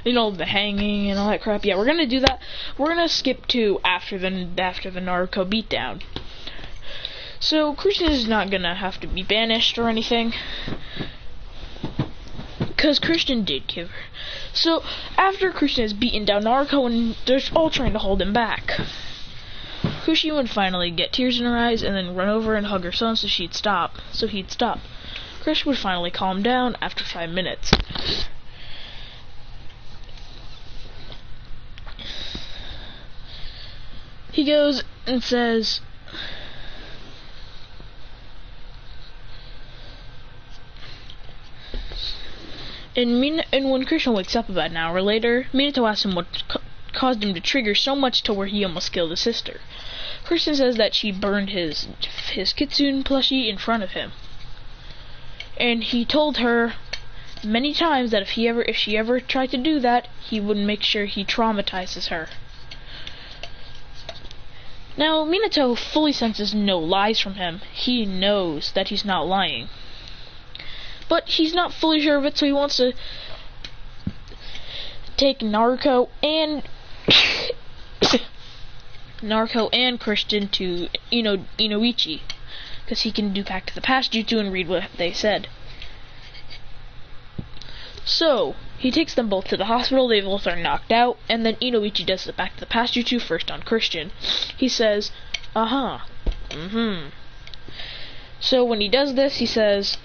You know, the hanging and all that crap. Yeah, we're gonna do that. We're gonna skip to after the Naruto beatdown. So Christian is not gonna have to be banished or anything, because Christian did kill her. So after Christian is beaten down, Naruto and they're all trying to hold him back. Kushi would finally get tears in her eyes and then run over and hug her son so he'd stop. Christian would finally calm down after 5 minutes. He goes and says, and when Christian wakes up about an hour later, Minato asks him what caused him to trigger so much to where he almost killed his sister. Christian says that she burned his kitsune plushie in front of him, and he told her many times that if she ever tried to do that, he would make sure he traumatizes her. Now, Minato fully senses no lies from him. He knows that he's not lying, but he's not fully sure of it, so he wants to take Naruto and Christian to Inoichi, because he can do Back to the Past Jutsu and read what they said. So he takes them both to the hospital. They both are knocked out, and then Inoichi does the Back to the Past Jutsu first on Christian. He says, So when he does this, he says,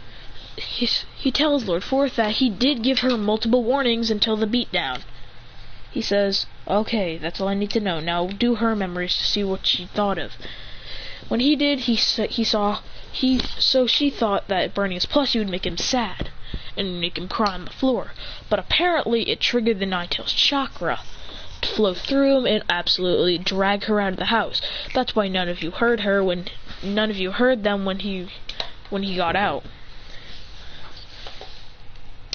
he tells Lord Forth that he did give her multiple warnings until the beatdown. He says, okay, that's all I need to know. Now do her memories to see what she thought of. When he did, so she thought that burning his plushie would make him sad and make him cry on the floor. But apparently it triggered the Nine-Tails chakra to flow through him and absolutely drag her out of the house. That's why none of you heard them when he got out.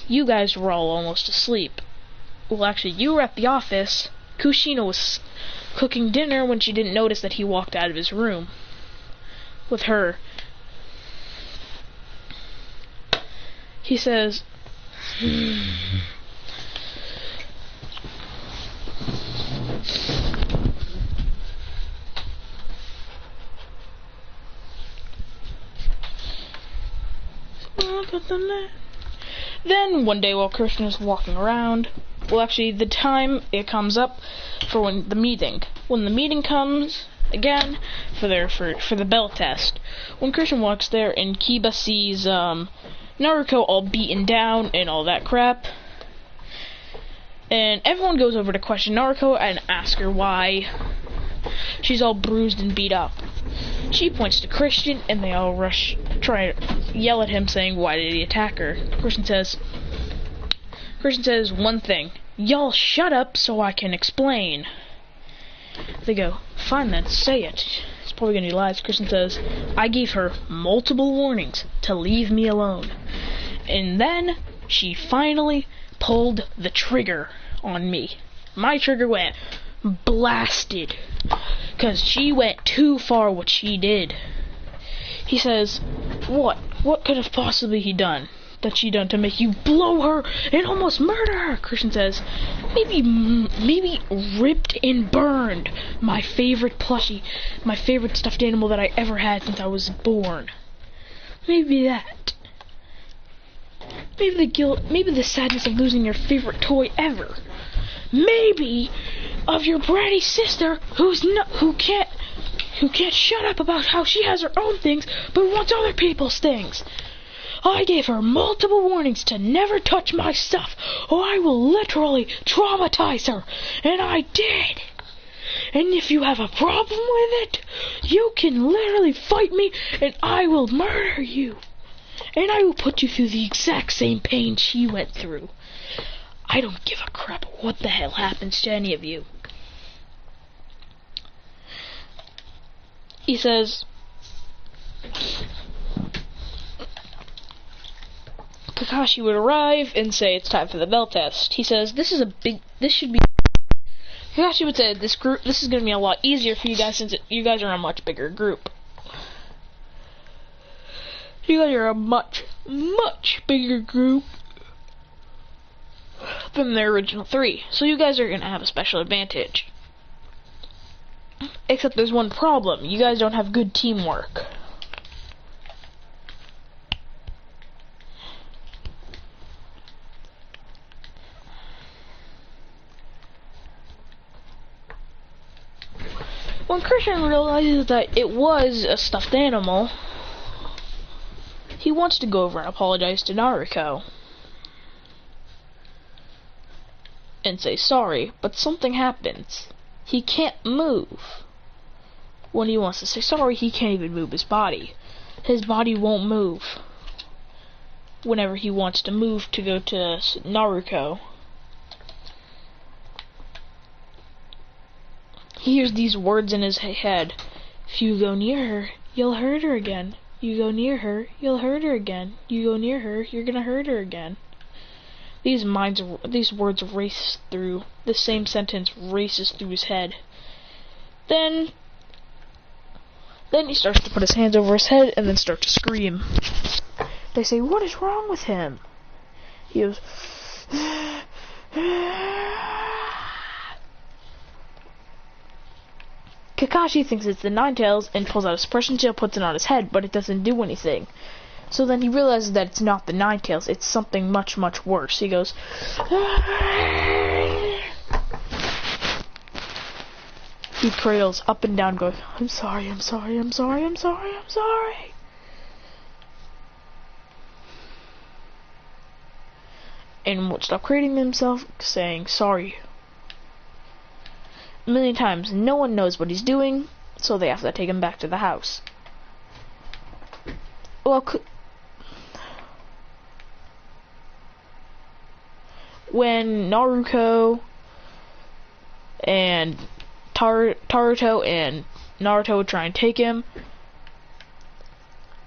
You guys were all almost asleep. Well, actually, you were at the office. Kushina was cooking dinner when she didn't notice that he walked out of his room with her. He says, then one day while Christian is walking around, well, actually, the time it comes up for when the meeting comes again for the bell test. When Christian walks there and Kiba sees Naruto all beaten down and all that crap, and everyone goes over to question Naruto and ask her why she's all bruised and beat up. She points to Christian, and they all try to yell at him, saying, why did he attack her? Christian says one thing, y'all shut up so I can explain. They go, fine then, say it. It's probably gonna be lies. Christian says, I gave her multiple warnings to leave me alone. And then she finally pulled the trigger on me. My trigger went blasted, because she went too far what she did. He says, what could have possibly she done to make you blow her and almost murder her? Christian says, maybe ripped and burned my favorite plushie, my favorite stuffed animal that I ever had since I was born. Maybe that. Maybe the guilt, maybe the sadness of losing your favorite toy ever. Maybe of your bratty sister who can't shut up about how she has her own things but wants other people's things. I gave her multiple warnings to never touch my stuff, or I will literally traumatize her, and I did. And if you have a problem with it, you can literally fight me, and I will murder you. And I will put you through the exact same pain she went through. I don't give a crap what the hell happens to any of you. He says, Kakashi would arrive and say it's time for the bell test. He says, Kakashi would say, this is going to be a lot easier for you guys since you guys are a much bigger group. You guys are a much, much bigger group. than the original 3. So you guys are going to have a special advantage. Except there's one problem. You guys don't have good teamwork. When Christian realizes that it was a stuffed animal, he wants to go over and apologize to Naruto and say sorry, but something happens. He can't move. When he wants to say sorry, he can't even move his body. His body won't move whenever he wants to move to go to Naruto. He hears these words in his head. If you go near her, you'll hurt her again. You go near her, you'll hurt her again. You go near her, you're gonna hurt her again. These words race through, the same sentence races through his head. Then he starts to put his hands over his head and then start to scream. They say, what is wrong with him? He goes, Kakashi thinks it's the Ninetales and pulls out a suppression shield, puts it on his head, but it doesn't do anything. So then he realizes that it's not the Ninetales, it's something much, much worse. He goes, he cradles up and down going, I'm sorry, I'm sorry, I'm sorry, I'm sorry, I'm sorry. And won't stop cradling himself, saying sorry. A million times. No one knows what he's doing, so they have to take him back to the house. Well, when Naruto and Taruto and Naruto would try and take him,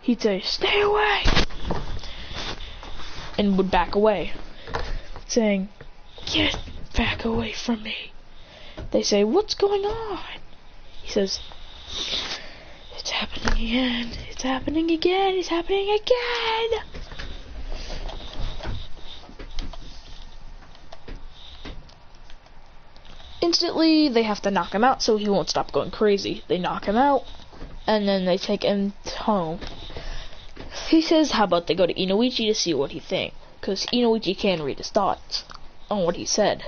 he'd say, stay away! And would back away, saying, get back away from me. They say, what's going on? He says, it's happening again, it's happening again, it's happening again! Instantly, they have to knock him out so he won't stop going crazy. They knock him out, and then they take him home. He says, how about they go to Inoichi to see what he thinks, because Inoichi can read his thoughts on what he said.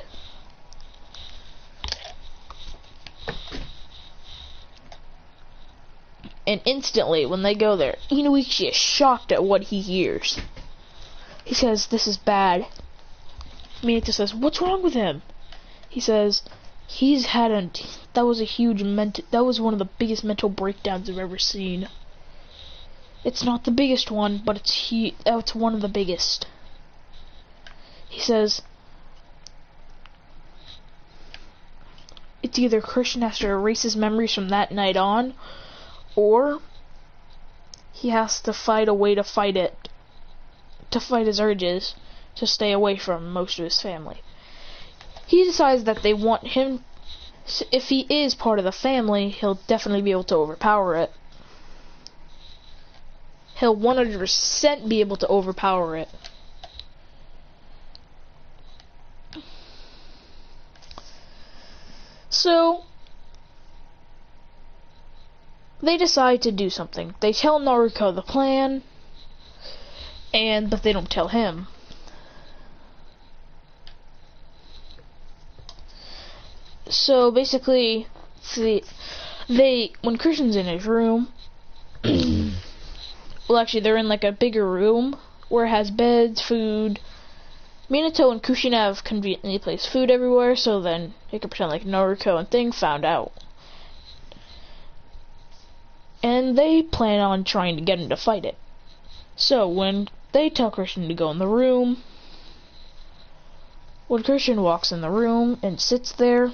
And instantly, when they go there, Inoichi is shocked at what he hears. He says, this is bad. Minato says, what's wrong with him? He says, that was one of the biggest mental breakdowns I've ever seen. It's not the biggest one, but it's one of the biggest. He says, it's either Christian has to erase his memories from that night on, or he has to fight a way to fight his urges, to stay away from most of his family. He decides that they want him, if he is part of the family, he'll definitely be able to overpower it. He'll 100% be able to overpower it. So they decide to do something. They tell Naruto the plan, but they don't tell him. So basically, when Christian's in his room, well, actually, they're in like a bigger room where it has beds, food. Minato and Kushina have conveniently placed food everywhere, so then they can pretend like Naruto and Thing found out. And they plan on trying to get him to fight it. So when they tell Christian to go in the room, when Christian walks in the room and sits there,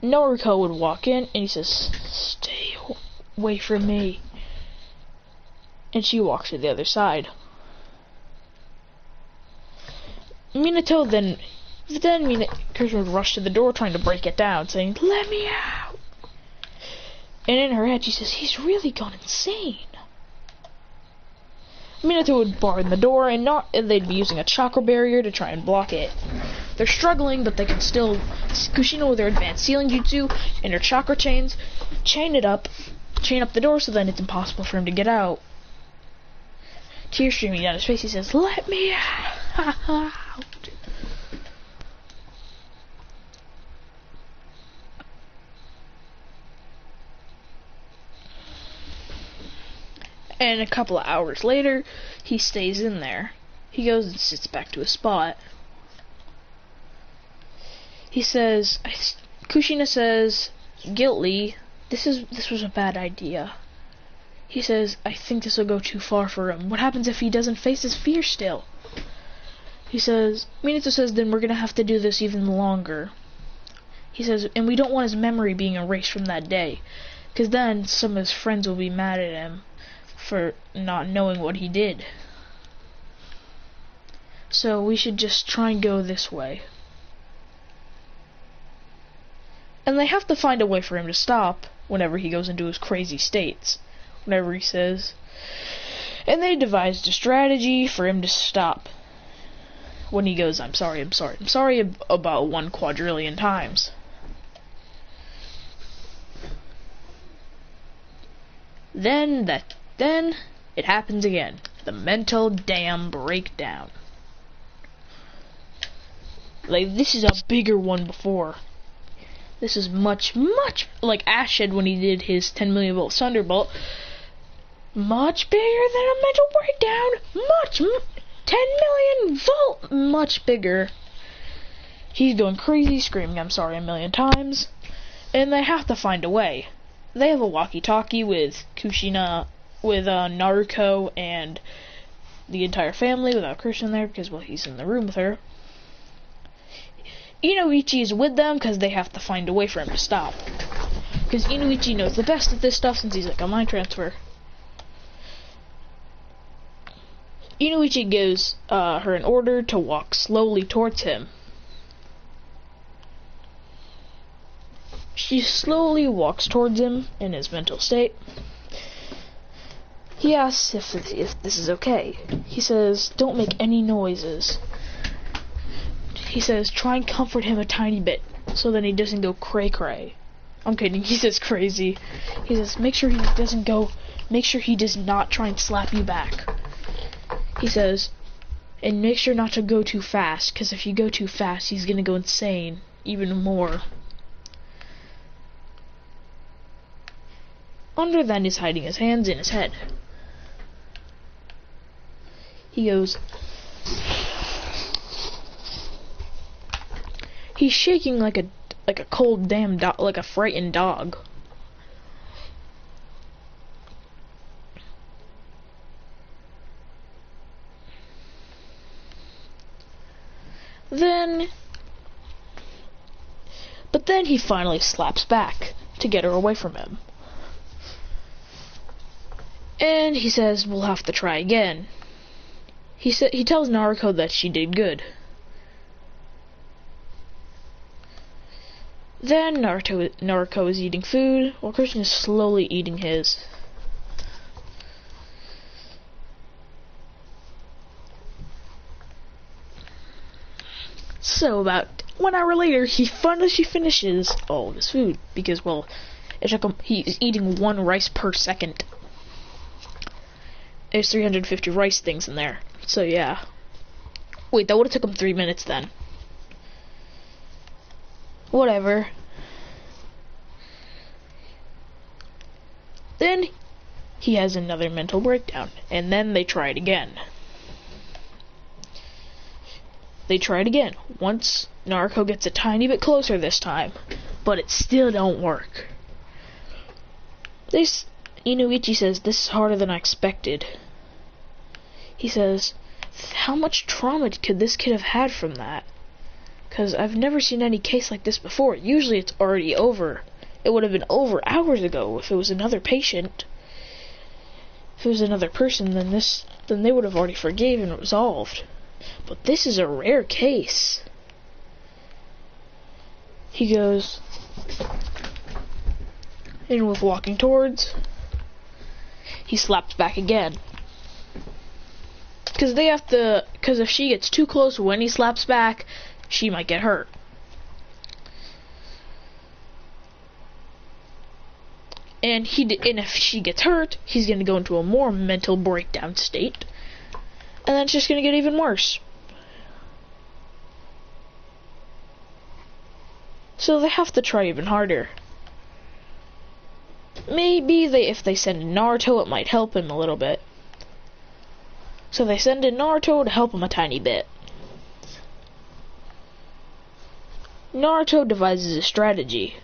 Naruto would walk in and he says, stay away from me. And she walks to the other side. Minato Christian would rush to the door trying to break it down, saying, let me out. And in her head she says, he's really gone insane. Minato would bar in the door, and they'd be using a chakra barrier to try and block it. They're struggling, but they can still, Kushina with their advanced sealing jutsu and her chakra chains, chain up the door so then it's impossible for him to get out. Tears streaming down his face, he says, "Let me out." And a couple of hours later, he stays in there. He goes and sits back to his spot. He says, Kushina says, guiltily, this was a bad idea. He says, I think this will go too far for him. What happens if he doesn't face his fear still? He says, Minato says, then we're gonna have to do this even longer. He says, and we don't want his memory being erased from that day, because then some of his friends will be mad at him for not knowing what he did. So we should just try and go this way. And they have to find a way for him to stop whenever he goes into his crazy states. Whenever he says. And they devised a strategy for him to stop. When he goes, I'm sorry about 1 quadrillion times. Then it happens again. The mental damn breakdown. Like, this is a bigger one before. This is much like Ash said when he did his 10 million volt Thunderbolt. Much bigger than a mental breakdown. 10 million volt. Much bigger. He's going crazy, screaming, I'm sorry a million times. And they have to find a way. They have a walkie-talkie with Kushina, with Naruto and the entire family without Christian there because, well, he's in the room with her. Inuichi is with them because they have to find a way for him to stop. Because Inuichi knows the best at this stuff since he's like a mind transfer. Inuichi gives her an order to walk slowly towards him. She slowly walks towards him in his mental state. He asks if this is okay. He says, don't make any noises. He says, try and comfort him a tiny bit, so that he doesn't go cray-cray. I'm kidding, he says crazy. He says, make sure he does not try and slap you back. He says, and make sure not to go too fast, because if you go too fast, he's gonna go insane, even more. Under then is hiding his hands in his head. He goes, he's shaking like a cold damn dog, like a frightened dog. But then he finally slaps back to get her away from him. And he says, we'll have to try again. He tells Naruto that she did good. Then Naruto is eating food, while Christian is slowly eating his. So about 1 hour later, she finishes all of his food because, well, it took him. He's eating 1 rice per second. There's 350 rice things in there. So yeah. Wait, that would have took him 3 minutes then. Whatever. Then he has another mental breakdown, and then they try it again. They try it again. Once Naruto gets a tiny bit closer this time, but it still don't work. Inuichi says, this is harder than I expected. He says, how much trauma could this kid have had from that? Because I've never seen any case like this before. Usually it's already over. It would have been over hours ago if it was another patient. If it was another person, then they would have already forgiven and resolved. But this is a rare case. He goes, and with walking towards, he slaps back again. Because they have to, because if she gets too close when he slaps back, she might get hurt. And if she gets hurt, he's gonna go into a more mental breakdown state, and then it's just gonna get even worse. So they have to try even harder. Maybe if they send in Naruto, it might help him a little bit. So they send in Naruto to help him a tiny bit. Naruto devises a strategy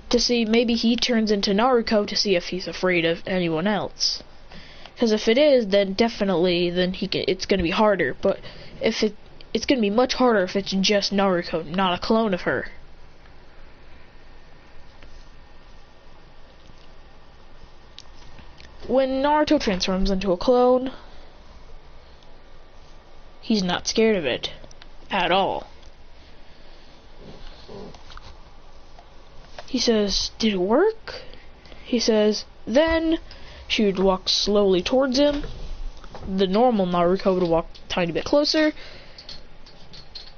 to see, maybe he turns into Naruto to see if he's afraid of anyone else. Because if it is, then definitely, it's going to be harder. But if it's going to be much harder if it's just Naruto, not a clone of her. When Naruto transforms into a clone, he's not scared of it at all. He says, did it work? He says, then she would walk slowly towards him. The normal Naruto would walk a tiny bit closer.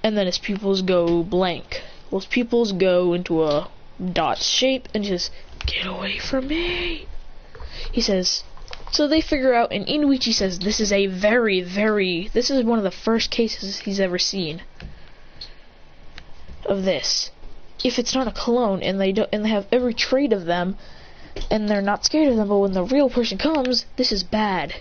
And then his pupils go blank. Well, his pupils go into a dot shape and just, get away from me. He says, so they figure out, and Inuichi says this is a this is one of the first cases he's ever seen of this. If it's not a clone and they have every trait of them and they're not scared of them, but when the real person comes, this is bad.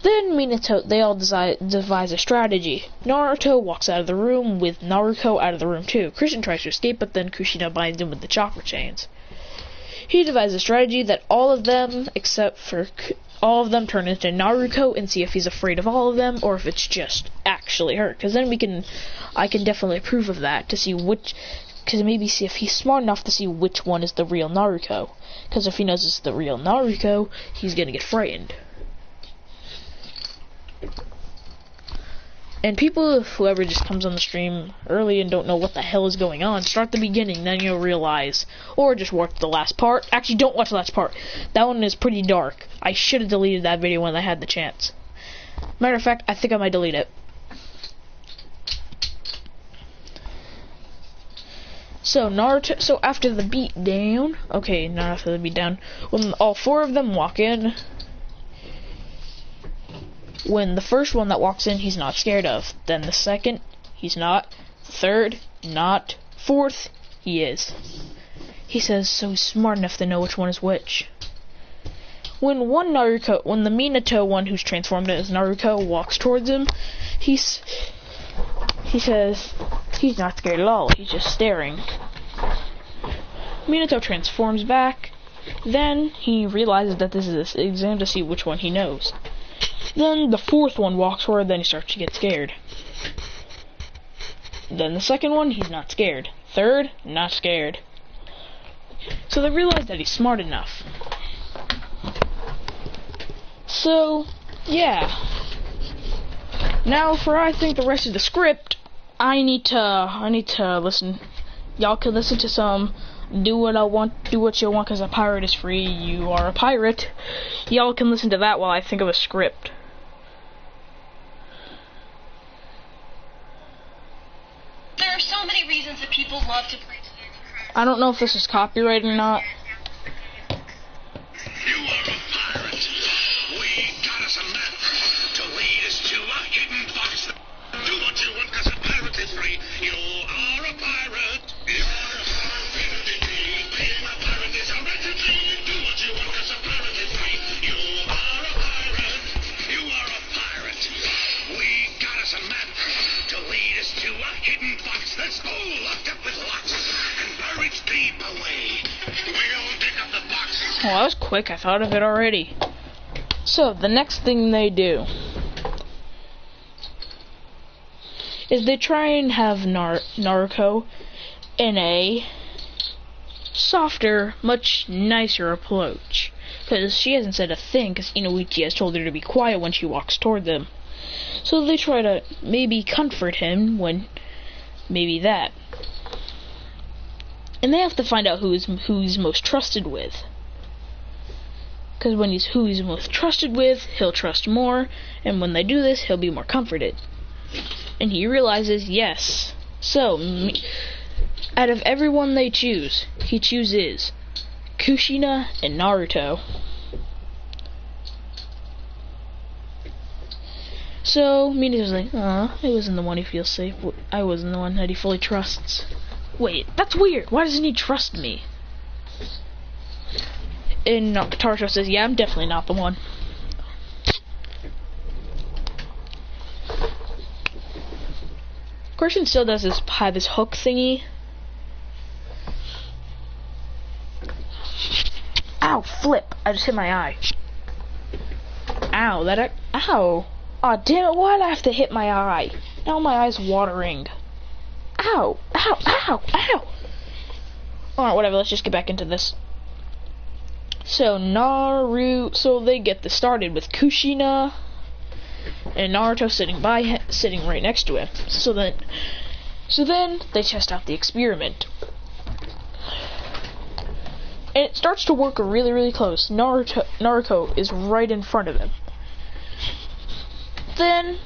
Then Minato, they all devise a strategy. Naruto walks out of the room with Naruto out of the room too. Christian tries to escape, but then Kushina binds him with the chakra chains. He devises a strategy that all of them, except for all of them, turn into Naruto and see if he's afraid of all of them or if it's just actually her. Because then I can definitely approve of that to see maybe see if he's smart enough to see which one is the real Naruto. Because if he knows it's the real Naruto, he's gonna get frightened. And people, whoever just comes on the stream early and don't know what the hell is going on, start the beginning, then you'll realize. Or just watch the last part. Actually, don't watch the last part. That one is pretty dark. I should have deleted that video when I had the chance. Matter of fact, I think I might delete it. So, Naruto, so after the beatdown, okay, not after the beatdown, when all four of them walk in, when the first one that walks in, he's not scared of. Then the second, he's not. Third, not. Fourth, he is. He says, so he's smart enough to know which one is which. When the Minato one who's transformed as Naruto walks towards him, he says, he's not scared at all. He's just staring. Minato transforms back. Then he realizes that this is an exam to see which one he knows. Then the fourth one walks forward, then he starts to get scared. Then the second one, he's not scared. Third, not scared. So they realize that he's smart enough. So, yeah. Now for I think the rest of the script, I need to listen. Y'all can listen to some do what I want, do what you want, because a pirate is free. You are a pirate. Y'all can listen to that while I think of a script. There are so many reasons that people love to play Candy Crush. I don't know if this is copyrighted or not. You are a pirate. We got us a map to lead us to a hidden box. Do what you want, cause a pirate is free. You are a pirate. You are a pirate indeed. Being a pirate is a right indeed. Do what you want, cause a pirate is free. You are a pirate. You are a pirate. We got us a map to lead us to a hidden box that's all locked up with locks and buried deep away. We'll dig up the boxes. Oh, that was quick. I thought of it already. So, the next thing they do is they try and have Naruto in a softer, much nicer approach. Because she hasn't said a thing, because Inuichi has told her to be quiet when she walks toward them. So they try to maybe comfort him when maybe that. And they have to find out who he's most trusted with. Because when who he's most trusted with, he'll trust more, and when they do this, he'll be more comforted. And he realizes, yes. So, out of everyone they choose, he chooses Kushina and Naruto. So, Minato's like, I wasn't the one he feels safe with. I wasn't the one that he fully trusts. Wait, that's weird. Why doesn't he trust me? And Naruto says, yeah, I'm definitely not the one. Christian still does have his hook thingy. Ow, flip. I just hit my eye. Ow, ow. Aw, damn it, why'd I have to hit my eye? Now my eye's watering. Ow, ow, ow, ow. Alright, whatever, let's just get back into this. So, so they get this started with Kushina and Naruto sitting right next to him. So then they test out the experiment. And it starts to work really, really close. Naruto is right in front of him. Then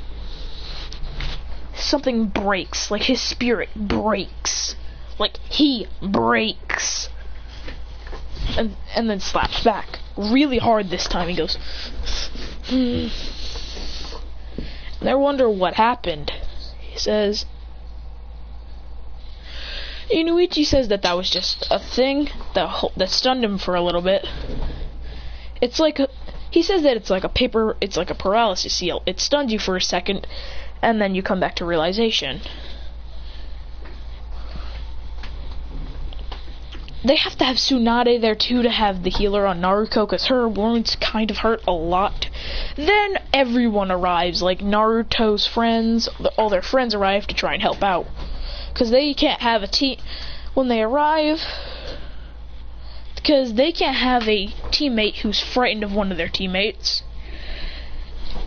something breaks, like his spirit breaks. Like he breaks. And then slaps back. Really hard this time. He goes, And I wonder what happened. He says, Inuichi says that was just a thing that stunned him for a little bit. It's like he says that it's like a paralysis seal. It stuns you for a second, and then you come back to realization. They have to have Tsunade there too to have the healer on Naruto, because her wounds kind of hurt a lot. Then everyone arrives, like Naruto's friends, all their friends arrive to try and help out. Because they can't have a team when they arrive. Because they can't have a teammate who's frightened of one of their teammates.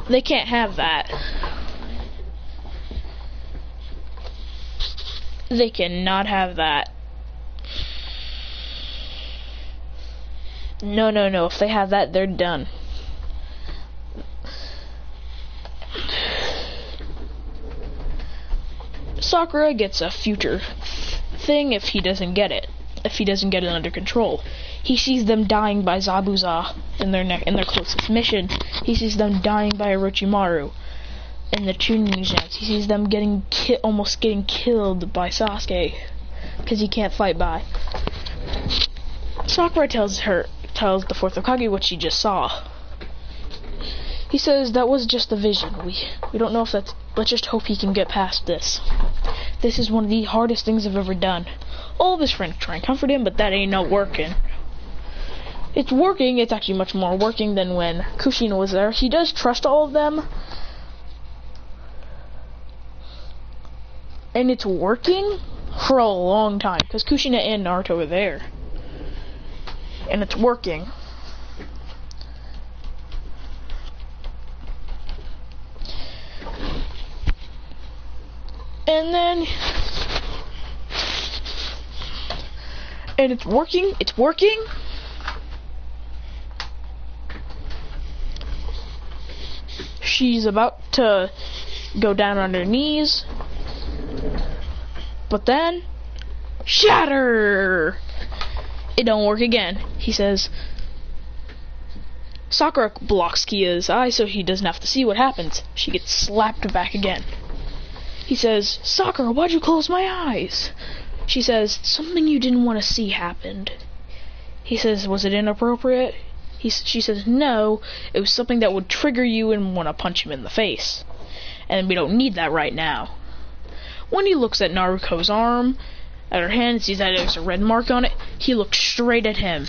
They can't have that. They cannot have that. No, no, no. If they have that, they're done. Sakura gets a future thing if he doesn't get it. If he doesn't get it under control. He sees them dying by Zabuza in their closest mission. He sees them dying by Orochimaru in the Chunin exams. He sees them almost getting killed by Sasuke because he can't fight by. Sakura tells the fourth Hokage what she just saw. He says that was just a vision. We don't know if that's. Let's just hope he can get past this. This is one of the hardest things I've ever done. All of his friends try and comfort him, but that ain't not working. It's working. It's actually much more working than when Kushina was there. He does trust all of them, and it's working for a long time because Kushina and Naruto are there, and it's working. And it's working. She's about to go down on her knees, but then, shatter! It don't work again. He says, Sakura blocks Kia's eye so he doesn't have to see what happens. She gets slapped back again. He says, Sakura, why'd you close my eyes? She says, something you didn't want to see happened. He says, was it inappropriate? She says, no, it was something that would trigger you and want to punch him in the face. And we don't need that right now. When he looks at Naruto's arm, at her hand, and sees that there's a red mark on it, he looks straight at him.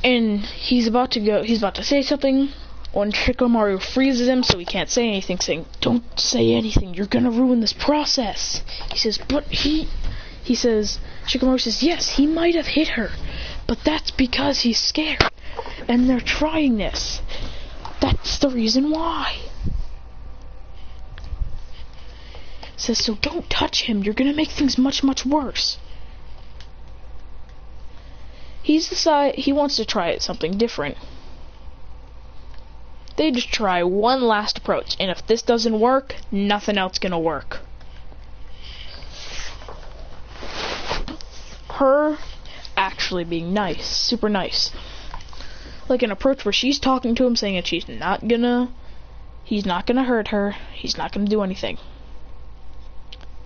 And he's about to say something, when Shikamaru freezes him so he can't say anything, saying, don't say anything, you're gonna ruin this process. He says, Shikamaru says, yes, he might have hit her, but that's because he's scared, and they're trying this. That's the reason why. Says, so don't touch him, you're gonna make things much, much worse. he wants to try something different. They just try one last approach, and if this doesn't work, nothing else gonna work. Her actually being nice, super nice. Like an approach where she's talking to him, saying that he's not gonna hurt her, he's not gonna do anything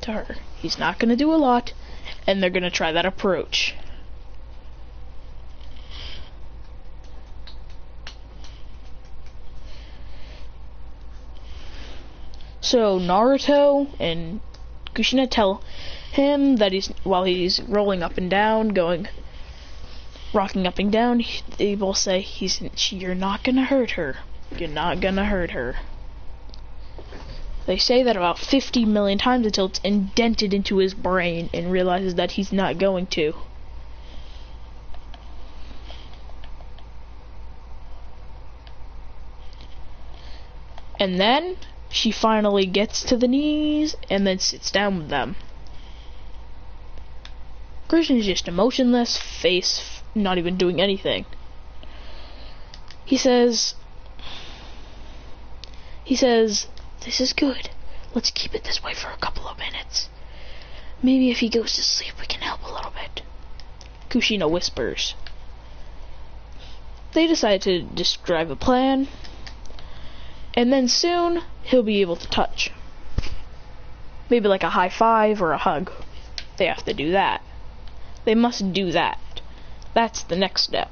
to her. He's not gonna do a lot, and they're gonna try that approach. So Naruto and Kushina tell him that while he's rolling up and down, rocking up and down, they both say, you're not gonna hurt her. You're not gonna hurt her. They say that about 50 million times until it's indented into his brain and realizes that he's not going to. And then she finally gets to the knees and then sits down with them. Christian is just emotionless, face not even doing anything. He says, this is good. Let's keep it this way for a couple of minutes. Maybe if he goes to sleep, we can help a little bit. Kushina whispers. They decide to describe a plan, and then soon he'll be able to touch. Maybe like a high five or a hug. They have to do that. They must do that. That's the next step.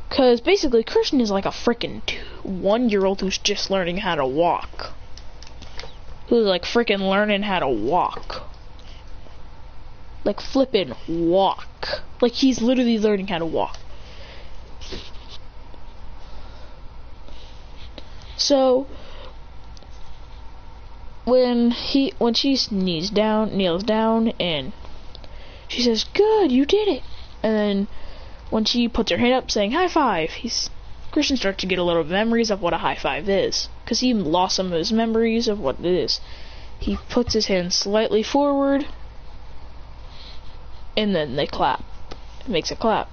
Because basically Christian is like a frickin' 1-year-old who's just learning how to walk. Who's like frickin' learning how to walk. Like flippin' walk. Like he's literally learning how to walk. So when she kneels down and she says, "Good, you did it." And then when she puts her hand up saying high five, Christian starts to get a little memories of what a high five is, because he lost some of his memories of what it is. He puts his hand slightly forward, and then they clap. It makes a clap.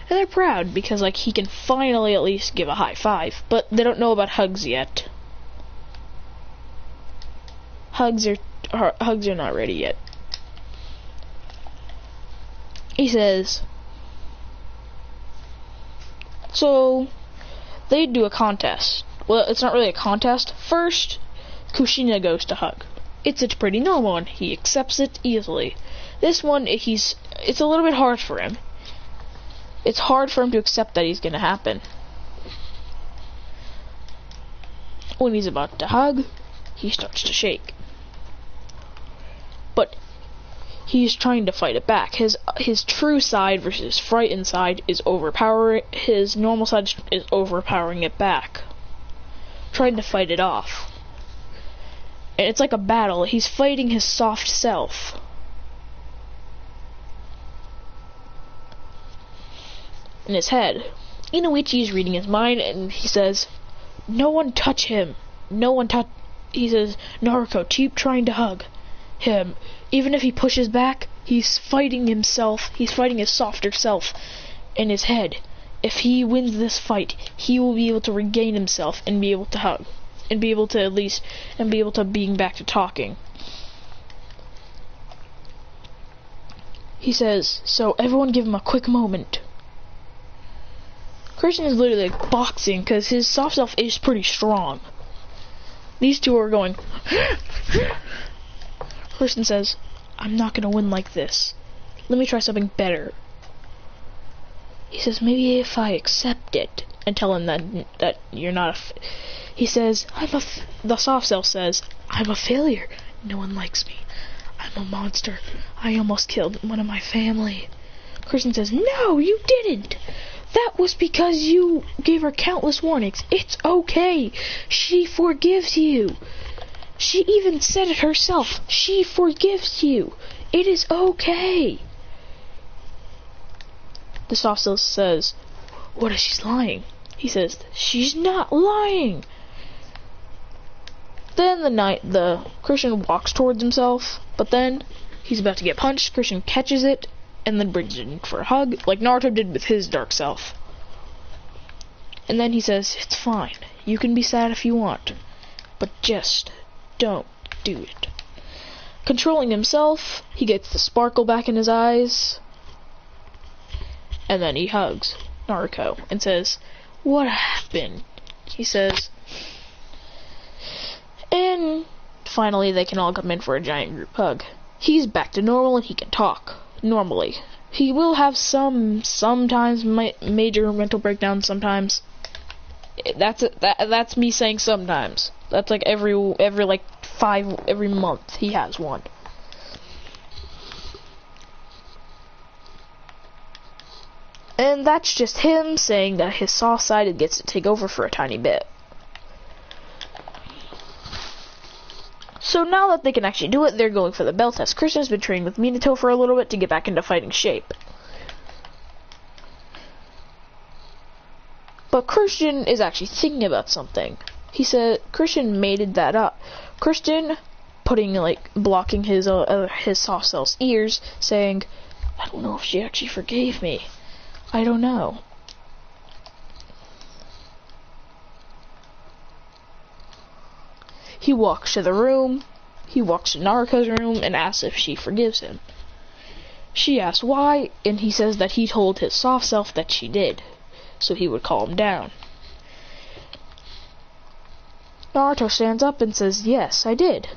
And they're proud because like he can finally at least give a high five, but they don't know about hugs yet. Hugs are not ready yet. He says, so they do a contest. Well, it's not really a contest. First, Kushina goes to hug. It's a pretty normal one. He accepts it easily. This one, it's a little bit hard for him. It's hard for him to accept that he's gonna happen. When he's about to hug, he starts to shake. But he's trying to fight it back. His true side versus his frightened side is overpowering. His normal side is overpowering it back, trying to fight it off. And it's like a battle. He's fighting his soft self. In his head, Inoichi is reading his mind, and he says, "No one touch him. No one touch." He says, "Naruto, keep trying to hug him. Even if he pushes back, he's fighting himself. He's fighting his softer self in his head. If he wins this fight, he will be able to regain himself and be able to hug, and be able to being back to talking." He says, "So everyone give him a quick moment." Christian is literally like boxing because his soft self is pretty strong. These two are going. Christian says, "I'm not gonna win like this. Let me try something better." He says, "Maybe if I accept it and tell him that you're not he says, the soft self says, "I'm a failure. No one likes me. I'm a monster. I almost killed one of my family." Christian says, "No, you didn't. That was because you gave her countless warnings. It's okay. She forgives you. She even said it herself. She forgives you. It is okay." The soft self says, "What if she's lying?" He says, "She's not lying." Then the Christian walks towards himself, but then he's about to get punched. Christian catches it and then brings it in for a hug, like Naruto did with his dark self. And then he says, "It's fine. You can be sad if you want, but just don't do it." Controlling himself, he gets the sparkle back in his eyes, and then he hugs Naruto and says, "What happened?" He says, and finally they can all come in for a giant group hug. He's back to normal and he can talk normally. He will have sometimes major mental breakdowns sometimes. That's me saying sometimes. That's like every month he has one. And that's just him saying that his soft side gets to take over for a tiny bit. So now that they can actually do it, they're going for the bell test. Christian's been training with Minato for a little bit to get back into fighting shape. But Christian is actually thinking about something. He said Christian made that up. Christian blocking his soft cell's ears, saying, "I don't know if she actually forgave me. I don't know." He walks to the room. He walks to Naruto's room and asks if she forgives him. She asks why, and he says that he told his soft self that she did, so he would calm down. Naruto stands up and says, "Yes, I did."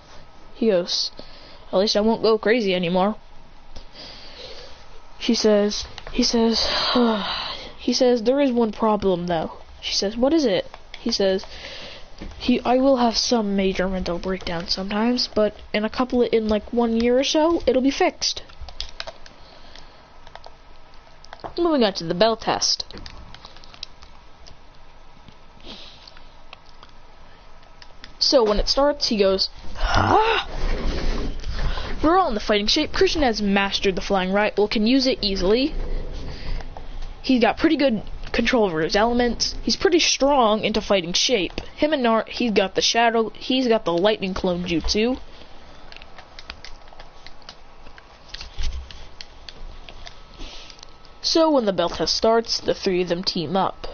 He goes, "At least I won't go crazy anymore." He says, "There is one problem though." She says, "What is it?" He says, I will have some major mental breakdown sometimes, but in 1 year or so, it'll be fixed." Moving on to the bell test. So when it starts, he goes, "Ah!" We're all in the fighting shape. Christian has mastered the flying right, can use it easily. He's got pretty good control over his elements. He's pretty strong into fighting shape. Him and Nart, he's got the lightning clone jutsu. So when the bell test starts, the three of them team up.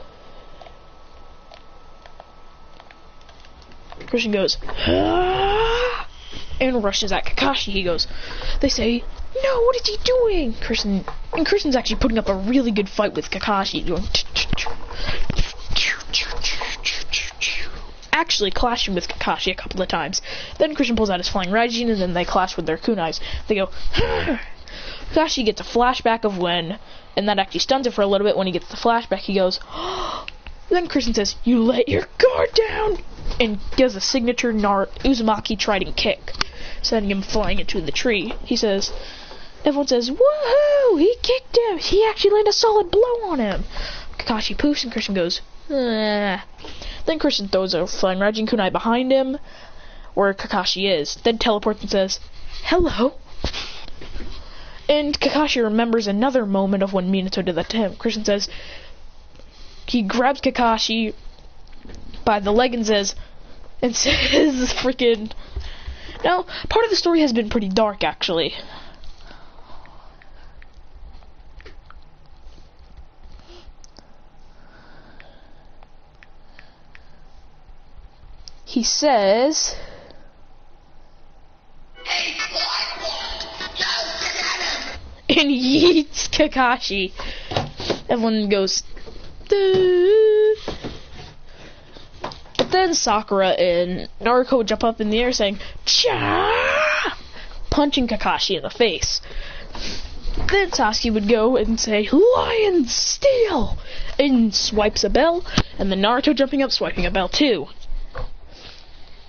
Christian goes, "Ah!" and rushes at Kakashi. They say, "No, what is he doing?" Christian's actually putting up a really good fight with Kakashi, actually clashing with Kakashi a couple of times. Then Christian pulls out his flying Raijin, and then they clash with their kunais. They go, "Ah!" Kakashi gets a flashback of and that actually stuns it for a little bit. When he gets the flashback, he goes, "Oh!" Then Christian says, "You let your guard down!" and does a signature Uzumaki Trident kick, sending him flying into the tree. Everyone says, "Woohoo! He kicked him! He actually landed a solid blow on him!" Kakashi poofs and Christian goes, "Ah." Then Christian throws a flying Raijin kunai behind him, where Kakashi is, then teleports and says, "Hello." And Kakashi remembers another moment of when Minato did that to him. Christian says, he grabs Kakashi by the leg and says freaking... Now, part of the story has been pretty dark, actually. He says... and yeets Kakashi. Everyone goes... Doo. But then Sakura and Naruto would jump up in the air saying, "Cha!" punching Kakashi in the face. Then Sasuke would go and say, "Lion steal!" and swipes a bell, and then Naruto jumping up, swiping a bell too.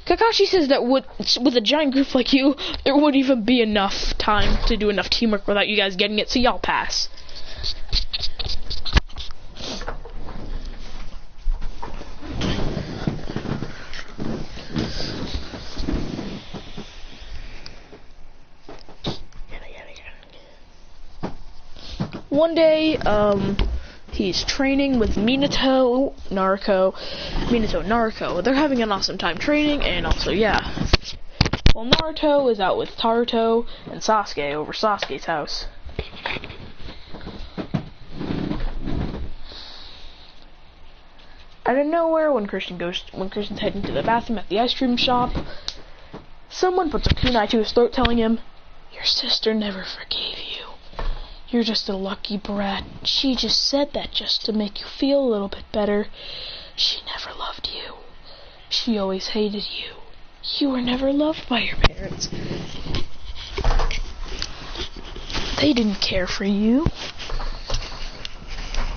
Kakashi says that with a giant group like you, there wouldn't even be enough time to do enough teamwork without you guys getting it, so y'all pass. One day, He's training with Naruto. They're having an awesome time training, and also, yeah. Well, Naruto is out with Taruto and Sasuke over Sasuke's house. Out of nowhere, when Christian's heading to the bathroom at the ice cream shop, someone puts a kunai to his throat, telling him, "Your sister never forgave you. You're just a lucky brat. She just said that just to make you feel a little bit better. She never loved you. She always hated you. You were never loved by your parents. They didn't care for you."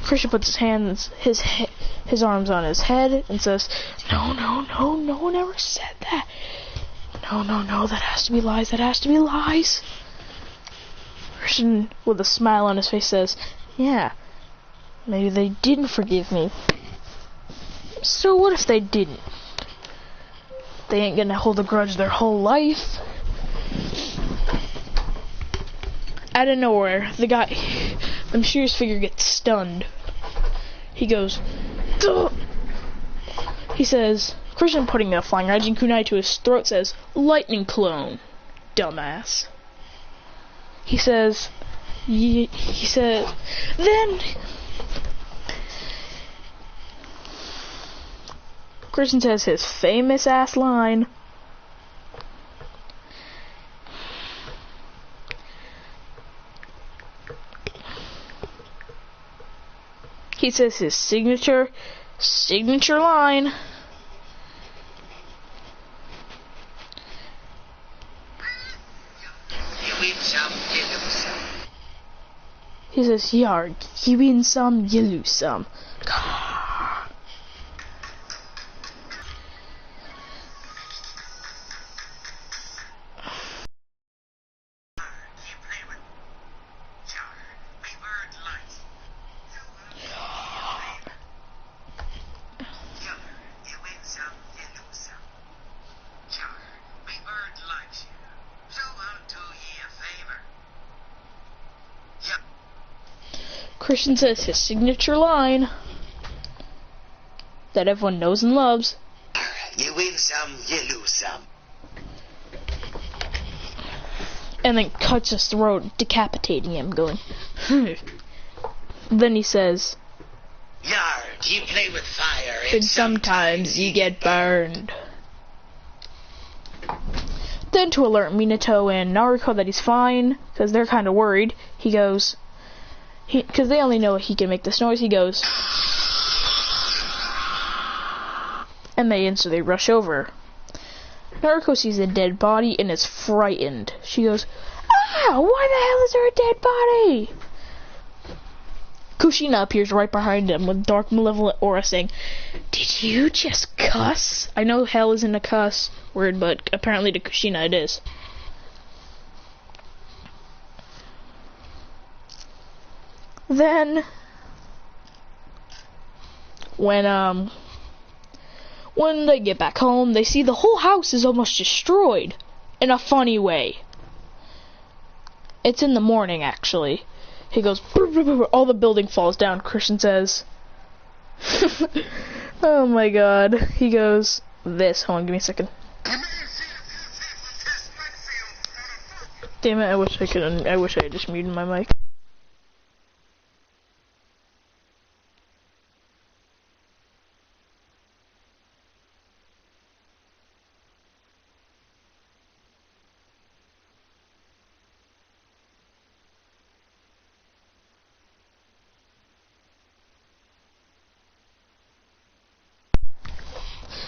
Christian puts his arms on his head and says, "No, no one ever said that. No, that has to be lies. Christian, with a smile on his face, says, "Yeah, maybe they didn't forgive me. So what if they didn't? They ain't gonna hold a grudge their whole life." Out of nowhere, the mysterious figure gets stunned. He goes, "Duh!" He says, Christian, putting a flying Raijin kunai to his throat, says, "Lightning clone, dumbass." He says, then Christian says his famous ass line. He says his signature line. He says, "Yarg, you win some, you lose some." Christian says his signature line that everyone knows and loves. You win some, you lose some. And then cuts his throat, decapitating him, going, Then he says, "Yard, you play with fire, and sometimes you get burned." Then, to alert Minato and Naruto that he's fine, because they're kind of worried, he goes, because they only know he can make this noise, he goes, and they instantly rush over. Naruto sees a dead body and is frightened. She goes, "Ah, why the hell is there a dead body?" Kushina appears right behind him with dark malevolent aura, saying, "Did you just cuss?" I know hell isn't a cuss word, but apparently to Kushina it is. Then, when they get back home, they see the whole house is almost destroyed, in a funny way. It's in the morning, actually. He goes, brr, brr, brr, brr, all the building falls down. Christian says, "Oh my god." He goes, hold on, give me a second. Damn it, I wish I had just muted my mic.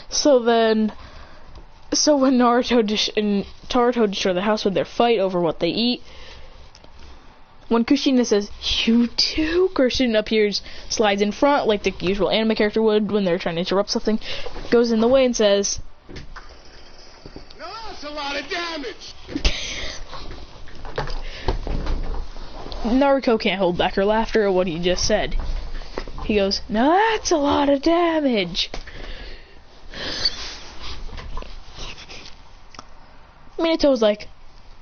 So when Naruto and Taruto destroy the house with their fight over what they eat, when Kushina says, "You too," Christian appears, slides in front like the usual anime character would when they're trying to interrupt something, goes in the way and says, "No, that's a lot of damage." Naruto can't hold back her laughter at what he just said. He goes, "No, that's a lot of damage." Minato's like,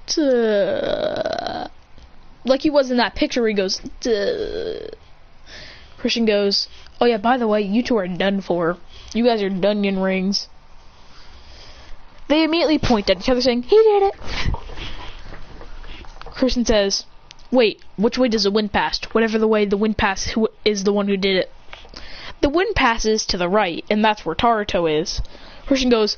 "Duh." Like he was in that picture where he goes, "Duh." Christian goes, oh yeah, by the way, you two are done for. You guys are Dunyan rings. They immediately point at each other saying, he did it. Christian says, wait, which way does the wind pass? Whatever the way the wind passes, who is the one who did it? The wind passes to the right, and that's where Naruto is. Christian goes,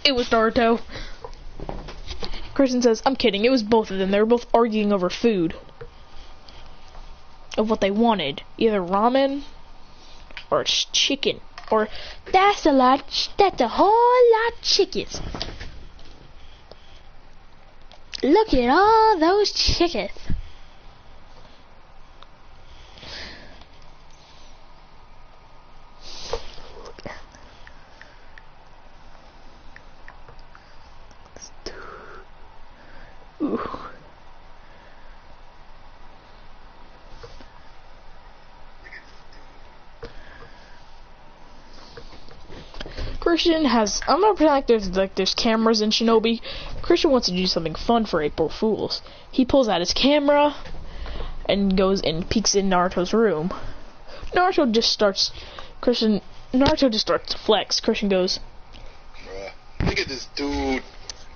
it was Naruto. Christian says, I'm kidding, it was both of them. They were both arguing over food. Of what they wanted. Either ramen or chicken. Or that's a whole lot of chickens. Look at all those chickens. Ooh. Christian has, I'm gonna pretend like there's cameras in Shinobi. Christian wants to do something fun for April Fools. He pulls out his camera and goes and peeks in Naruto's room. Naruto just starts to flex. Christian goes, bruh, look at this dude.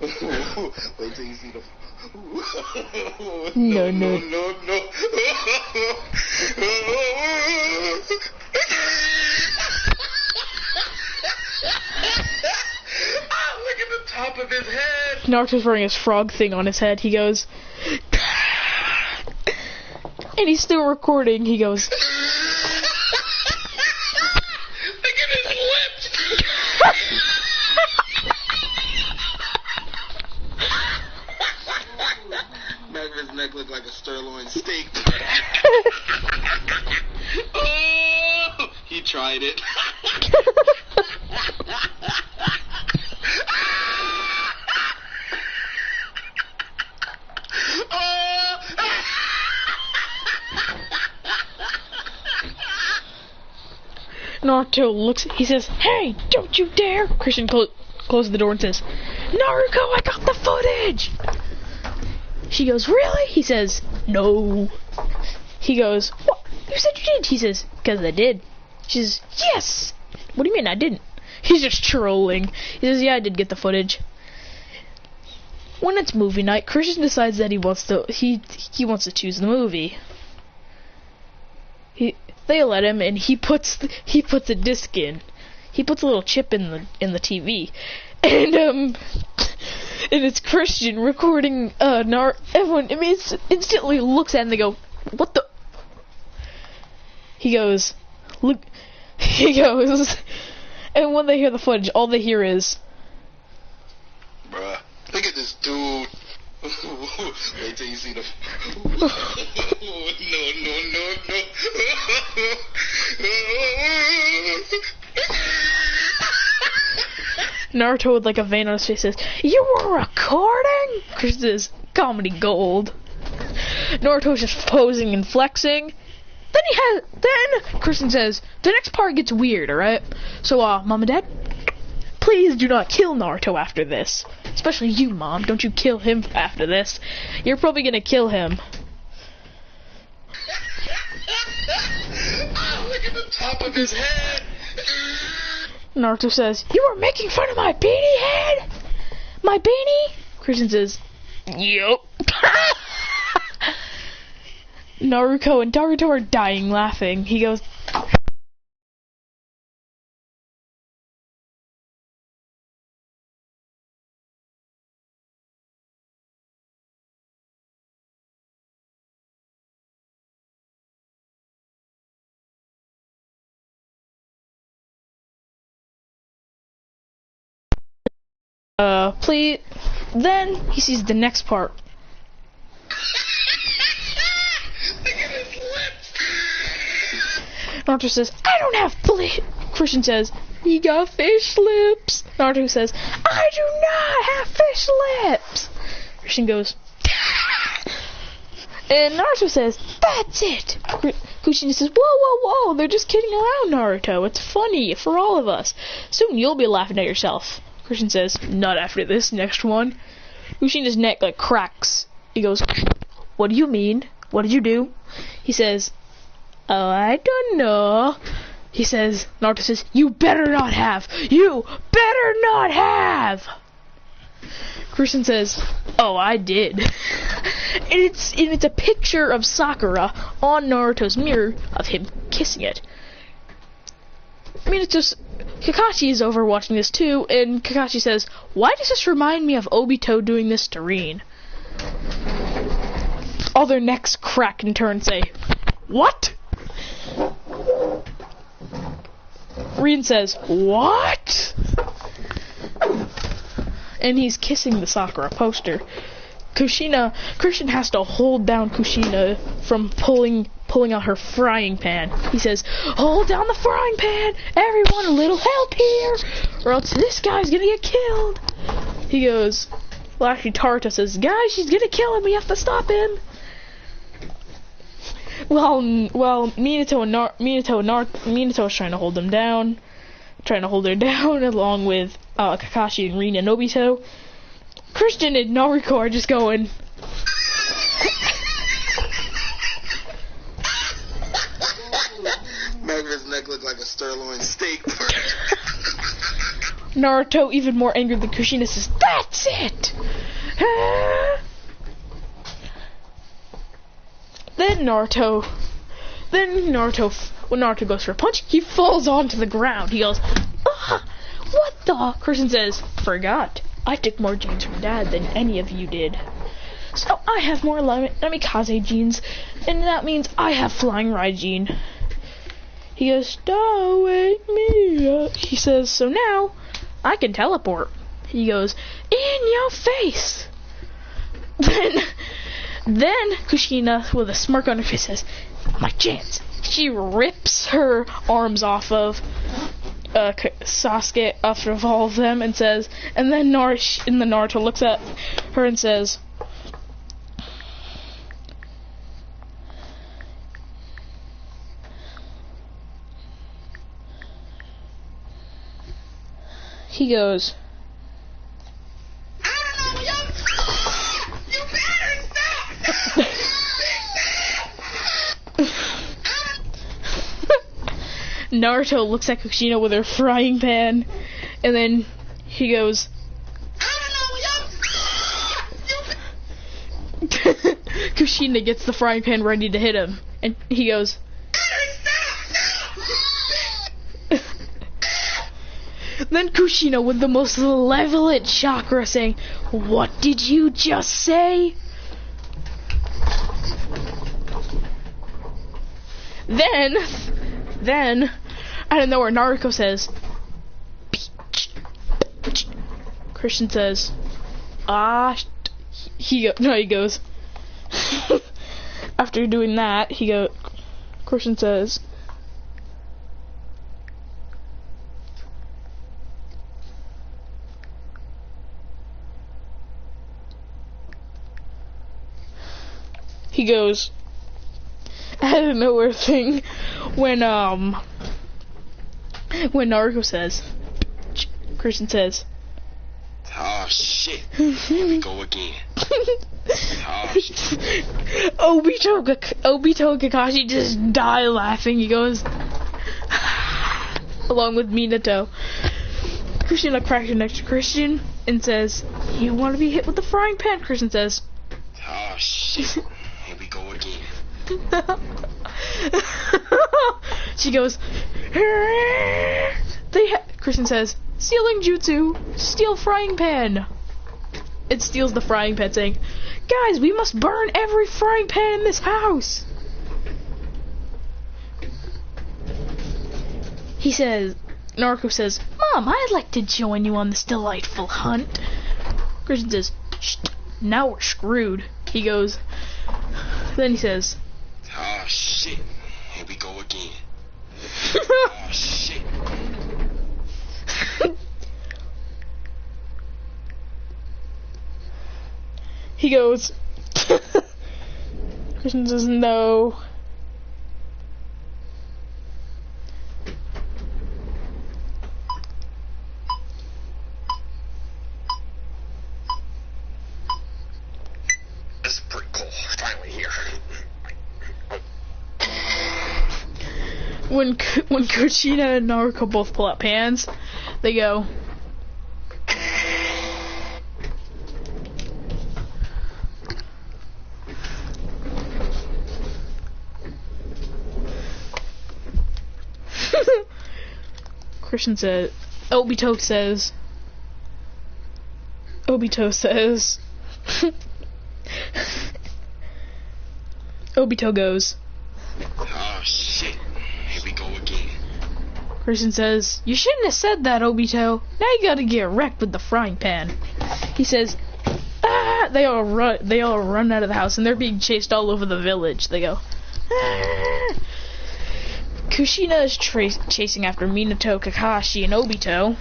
Wait till you see the no. Look at the top of his head. Naruto's wearing his frog thing on his head. He goes, and he's still recording. He goes, look at his lips. Back of his neck looked like a sirloin steak. Oh, he tried it. Naruto looks, he says, hey, don't you dare! Christian closes the door and says, Naruto, I got the footage! She goes, really? He says, no. He goes, what? You said you did? He says, because I did. She says, yes! What do you mean I didn't? He's just trolling. He says, yeah, I did get the footage. When it's movie night, Christian decides that he wants to choose the movie. They let him, and he puts a disc in. He puts a little chip in the TV, and it's Christian recording. Everyone instantly looks at him and they go, "What the?" He goes, "Look." He goes, and when they hear the footage, all they hear is, "Bruh, look at this dude." Wait till you see the. No. Naruto with like a vein on his face says, "You were recording?" Christian says, "Comedy gold." Naruto's just posing and flexing. Then Christian says, "The next part gets weird, alright? So, Mom and Dad, please do not kill Naruto after this. Especially you, Mom. Don't you kill him after this. You're probably gonna kill him." Look at the top of his head. Naruto says, "You were making fun of my beanie head? My beanie?" Christian says, "Yup." Naruto and Naruto are dying laughing. He goes, please. Then he sees the next part. Look at his lips. Naruto says, "I don't have Christian says, "You got fish lips." Naruto says, "I do not have fish lips." Christian goes, and Naruto says, "That's it." Christian says, whoa, they're just kidding around, Naruto. It's funny for all of us. Soon you'll be laughing at yourself." Christian says, "Not after this next one." Kushina's neck like cracks. He goes, "What do you mean? What did you do?" He says, "Oh, I don't know." He says, Naruto says, "You better not have! You better not have!" Christian says, "Oh, I did." and it's a picture of Sakura on Naruto's mirror of him kissing it. I mean, it's just, Kakashi is over watching this too, and Kakashi says, "Why does this remind me of Obito doing this to Rin?" All their necks crack and turn and say, "What?" Rin says, "What?" And he's kissing the Sakura poster. Christian has to hold down Kushina from pulling out her frying pan. He says, "Hold down the frying pan! Everyone, a little help here! Or else this guy's gonna get killed!" He goes, well, actually, Taruto says, "Guys, she's gonna kill him, we have to stop him!" Well, Minato is trying to hold them down. Trying to hold her down, along with Kakashi and Rin and Obito. Christian and Naruto are just going... Magri's neck looked like a sirloin steak. Naruto, even more angry than Kushina, says, "That's it!" When Naruto goes for a punch, he falls onto the ground. He goes, "Ah, what the?" Christian says, "Forgot. I took more genes from Dad than any of you did. So I have more Namikaze genes, and that means I have Flying Ride gene." He goes, "Don't wake me up." He says, "So now I can teleport." He goes, "In your face." Then Kushina, with a smirk on her face, says, "My chance." She rips her arms off of Sasuke, off of all of them, and says, and then Naruto looks at her and says, he goes, Naruto looks at Kushina with her frying pan, and then he goes, Kushina gets the frying pan ready to hit him, and he goes, then Kushina with the most malevolent chakra saying, "What did you just say?" Then, out of nowhere, Naruto says, Christian says, he goes, after doing that, Christian says, he goes, out of nowhere thing, when Naruto says, Christian says, "Oh shit, here we go again." Oh shit. Obito and Kakashi just die laughing. He goes, along with Minato. Kushina cracks her next to Christian and says, "You want to be hit with the frying pan?" Christian says, "Oh shit, here we go again." She goes, Christian says, "Stealing jutsu, steal frying pan." It steals the frying pan, saying, "Guys, we must burn every frying pan in this house." Naruto says, "Mom, I'd like to join you on this delightful hunt." Christian says, "Shh, now we're screwed." Then he says, "Oh shit, here we go again." Oh shit. He goes, Christian says, "No." This is pretty cool. Finally here. When Kushina and Naruto both pull out pans, they go. Christian said, Obito says, Obito goes, Oh shit, here we go again. Christian says, you shouldn't have said that, Obito. Now you gotta get wrecked with the frying pan. He says, ah! They all run out of the house and they're being chased all over the village. They go, ah! Kushina is chasing after Minato, Kakashi, and Obito,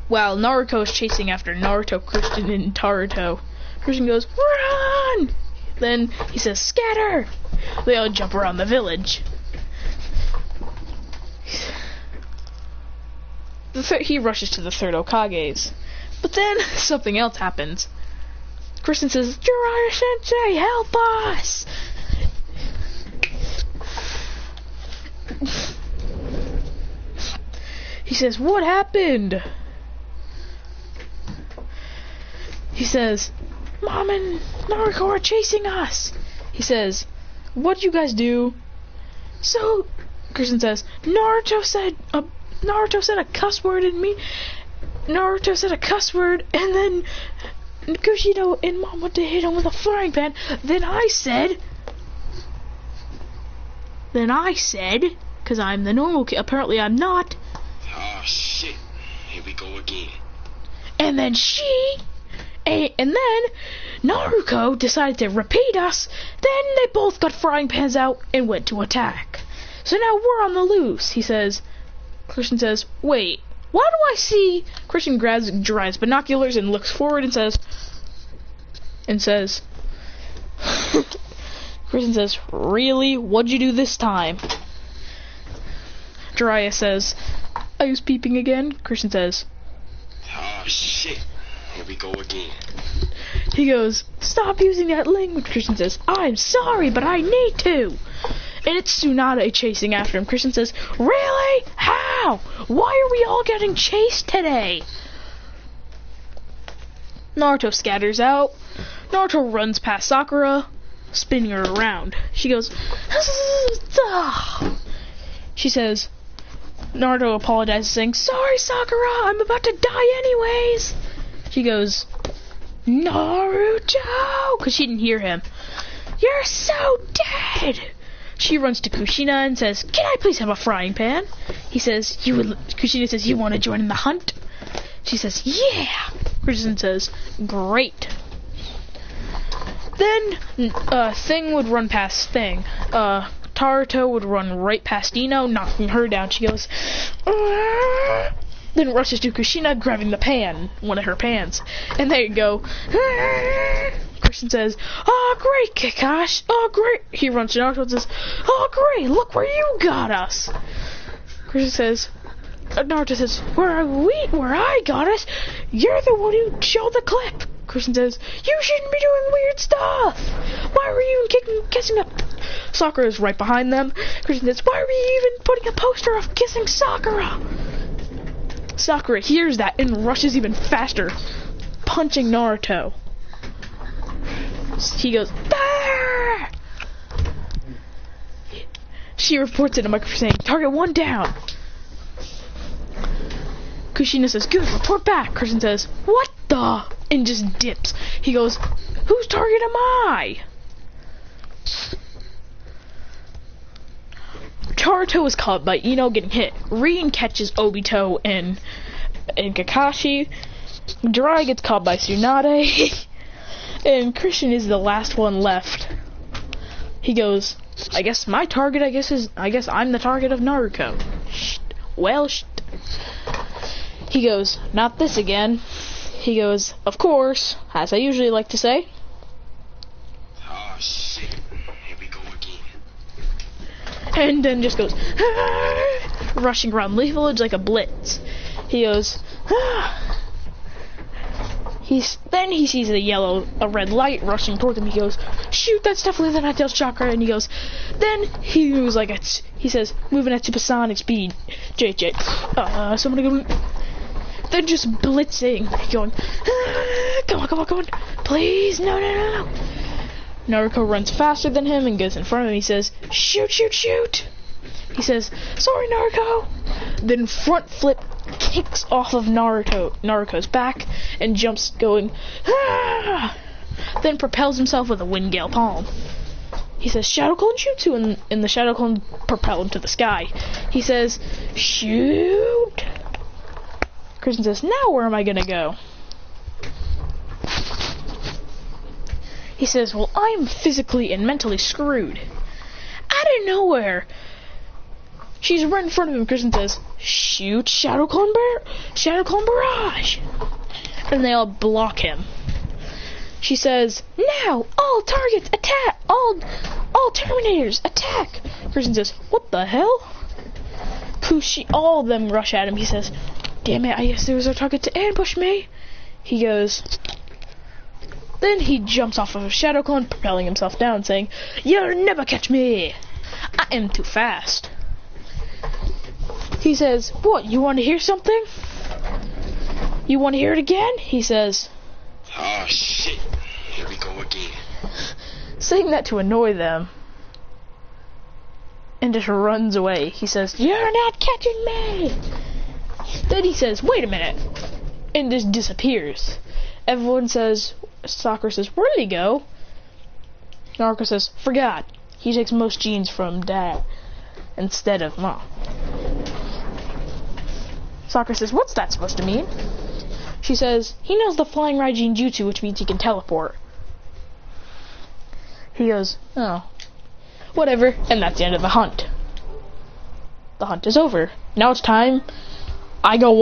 while Naruto is chasing after Naruto, Christian, and Taruto. Christian goes, run! Then he says, scatter! They all jump around the village. He rushes to the third Hokage's. But then something else happens. Christian says, Jiraiya-sensei, help us! He says, what happened? He says, Mom and Naruto are chasing us. He says, what'd you guys do? So, Christian says, Naruto said a cuss word and Naruto said a cuss word, and then Kushina and Mom went to hit him with a frying pan. Then I said, because I'm the normal kid, apparently I'm not. Oh shit, here we go again. And then Naruto decided to repeat us. Then they both got frying pans out and went to attack. So now we're on the loose, he says. Christian says, wait, why do I see... Christian grabs Jiraiya's binoculars and looks forward and says... Christian says, really? What'd you do this time? Jiraiya says, I was peeping again. Christian says, oh shit, here we go again. He goes, stop using that language. Christian says, I'm sorry, but I need to. And it's Tsunade chasing after him. Christian says, really? How? Why are we all getting chased today? Naruto scatters out. Naruto runs past Sakura, spinning her around. She goes, she says, Naruto apologizes, saying, sorry, Sakura, I'm about to die anyways. She goes, Naruto, because she didn't hear him. You're so dead. She runs to Kushina and says, can I please have a frying pan? He says, Kushina says, you want to join in the hunt? She says, yeah. Christian says, great. Then, Thing would run past Thing. Taruto would run right past Ino, knocking her down. She goes, Aah! Then rushes to Kushina, grabbing the pan, one of her pans. And there you go. Aah! Christian says, oh, great, Kakashi. Oh, great. He runs to Naruto and says, oh, great, look where you got us. Christian says, Naruto says, where I got us? You're the one who showed the clip. Christian says, you shouldn't be doing weird stuff. Why were you kissing a... Sakura is right behind them. Christian says, why were you even putting a poster of kissing Sakura? Sakura hears that and rushes even faster, punching Naruto. He goes, ah! She reports it to microphone saying, target 1 down. Kushina says, good, report back. Christian says, what the? And just dips. He goes, whose target am I? Taruto is caught by Ino getting hit. Rin catches Obito and Kakashi. Jiraiya gets caught by Tsunade. And Christian is the last one left. He goes, I guess my target, I guess I'm the target of Naruto. Well, he goes, not this again. He goes, of course, as I usually like to say. Oh shit, here we go again. And then just goes, ah, rushing around Leaf Village like a blitz. He goes, ah. Then he sees a red light rushing towards him. He goes, shoot, that's definitely the Ninetales chakra. And he goes, then he was like, he says, moving at supersonic speed. JJ, so I'm gonna go. Then just blitzing, going, come on, please, no. Naruto runs faster than him and goes in front of him. He says, shoot. He says, sorry, Naruto. Then front flip kicks off of Naruto's back and jumps going, then propels himself with a wind gale palm. He says, Shadow Clone Jutsu, and the Shadow Clone propel him to the sky. He says, shoot. Kristen says, now where am I gonna go? He says, well, I'm physically and mentally screwed. Out of nowhere, she's right in front of him. Kristen says, shoot, Shadow Clone Barrage. And they all block him. She says, now, all targets, attack! All Terminators, attack! Kristen says, what the hell? All of them rush at him. He says, damn it, I guess there was our target to ambush me. He goes... Then he jumps off of a Shadow Clone, propelling himself down, saying, you'll never catch me! I am too fast. He says, what, you want to hear something? You want to hear it again? He says, oh shit, here we go again. Saying that to annoy them. And just runs away. He says, you're not catching me! Then he says, wait a minute. And just disappears. Everyone says, Sakura says, where'd he go? Naruto says, forgot. He takes most genes from dad instead of mom. Sakura says, what's that supposed to mean? She says, he knows the flying Raijin Jutsu, which means he can teleport. He goes, oh, whatever, and that's the end of the hunt. The hunt is over. Now it's time I go watch